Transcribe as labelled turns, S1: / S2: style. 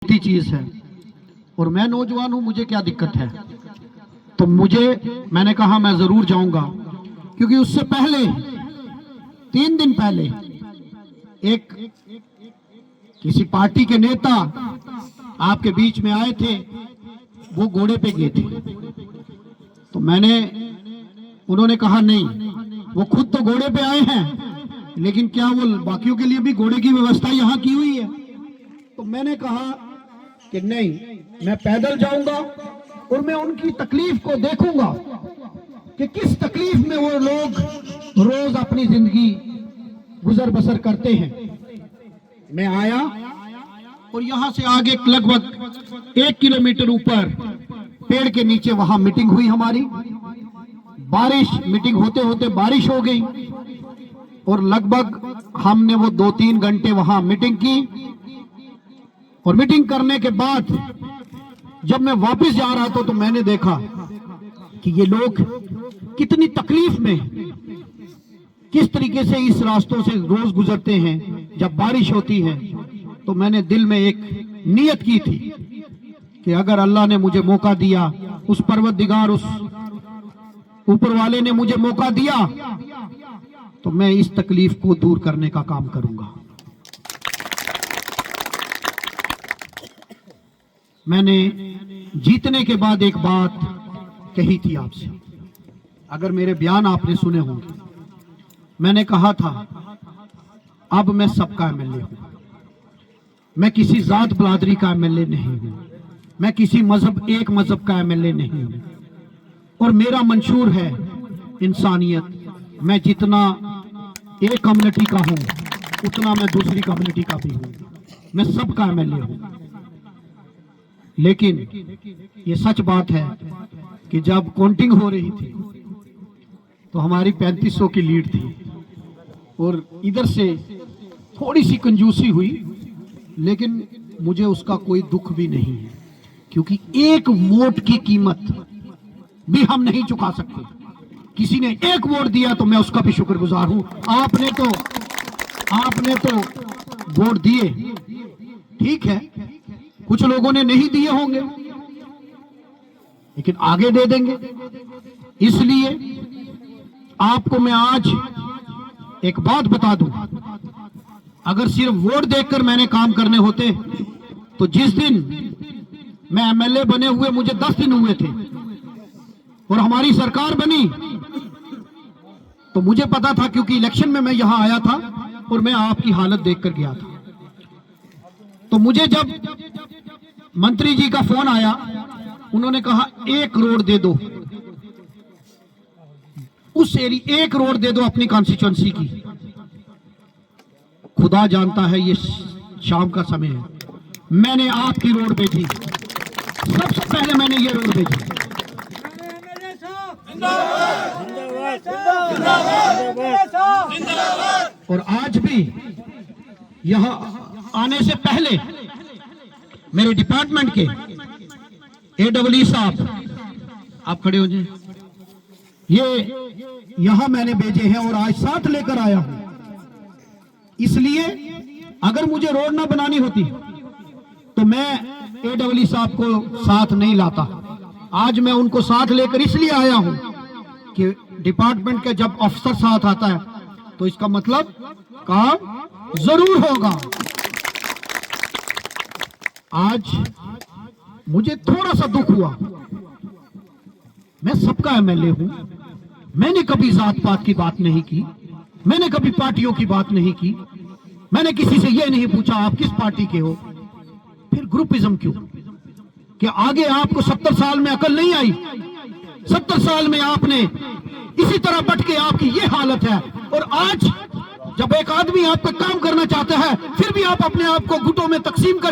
S1: चीज है और मैं नौजवान हूं, मुझे क्या दिक्कत है। तो मैंने कहा मैं जरूर जाऊंगा, क्योंकि उससे पहले 3 दिन पहले एक किसी पार्टी के नेता आपके बीच में आए थे, वो घोड़े पे गए थे। तो उन्होंने कहा नहीं, वो खुद तो घोड़े पे आए हैं, लेकिन क्या वो बाकियों के लिए भी घोड़े की व्यवस्था यहां की हुई है। तो मैंने कहा कि नहीं, मैं पैदल जाऊंगा और मैं उनकी तकलीफ को देखूंगा कि किस तकलीफ में वो लोग रोज अपनी जिंदगी गुजर बसर करते हैं। मैं आया और यहां से आगे लगभग 1 किलोमीटर ऊपर पेड़ के नीचे वहां मीटिंग हुई हमारी। मीटिंग होते होते बारिश हो गई और लगभग हमने वो 2-3 घंटे वहां मीटिंग की। और मीटिंग करने के बाद जब मैं वापस जा रहा था तो मैंने देखा कि ये लोग कितनी तकलीफ में, किस तरीके से इस रास्तों से रोज गुजरते हैं जब बारिश होती है। तो मैंने दिल में एक नियत की थी कि अगर अल्लाह ने मुझे मौका दिया, उस परवरदिगार, उस ऊपर वाले ने मुझे मौका दिया, तो मैं इस तकलीफ को दूर करने का काम करूंगा। मैंने जीतने के बाद एक बात कही थी आपसे, अगर मेरे बयान आपने सुने होंगे। मैंने कहा था अब मैं सबका एमएलए हूं, मैं किसी जात बरादरी का एमएलए नहीं हूं, मैं किसी एक मजहब का एमएलए नहीं हूं, और मेरा मंशूर है इंसानियत। मैं जितना एक कम्युनिटी का हूं उतना मैं दूसरी कम्युनिटी का भी हूं, मैं सबका एमएलए हूं। लेकिन ये सच बात है कि जब काउंटिंग हो रही थी तो हमारी 3500 की लीड थी और इधर से थोड़ी सी कंजूसी हुई, लेकिन मुझे उसका कोई दुख भी नहीं है, क्योंकि एक वोट की कीमत भी हम नहीं चुका सकते। किसी ने एक वोट दिया तो मैं उसका भी शुक्रगुजार हूं। आपने तो वोट दिए, ठीक है, कुछ लोगों ने नहीं दिए होंगे, लेकिन आगे दे देंगे। इसलिए आपको मैं आज एक बात बता दूं, अगर सिर्फ वोट देखकर मैंने काम करने होते तो जिस दिन मैं एमएलए बने हुए मुझे 10 दिन हुए थे और हमारी सरकार बनी, तो मुझे पता था, क्योंकि इलेक्शन में मैं यहां आया था और मैं आपकी हालत देखकर गया था। तो मुझे जब मंत्री जी का फोन आया, उन्होंने कहा 1 करोड़ दे दो, उस एरिया 1 करोड़ दे दो अपनी कॉन्स्टिट्यूएंसी की। खुदा जानता है ये शाम का समय है, मैंने आपकी रोड भेजी, सबसे पहले मैंने ये रोड भेजी। और आज भी यहां आने से पहले मेरे डिपार्टमेंट के AEE साहब, आप खड़े हो जाए, ये यहां मैंने भेजे हैं और आज साथ लेकर आया हूं। इसलिए अगर मुझे रोड ना बनानी होती तो मैं AEE साहब को साथ नहीं लाता। आज मैं उनको साथ लेकर इसलिए आया हूं कि डिपार्टमेंट का जब अफसर साथ आता है तो इसका मतलब काम जरूर होगा। आज मुझे थोड़ा सा दुख हुआ, मैं सबका एमएलए हूं, मैंने कभी जात पात की बात नहीं की, मैंने कभी पार्टियों की बात नहीं की, मैंने किसी से यह नहीं पूछा आप किस पार्टी के हो। फिर ग्रुपिज्म क्यों? कि आगे आपको 70 साल में अकल नहीं आई? 70 साल में आपने इसी तरह बट के आपकी ये हालत है, और आज जब एक आदमी आपका काम करना चाहता है फिर भी आप अपने आप को गुटों में तकसीम कर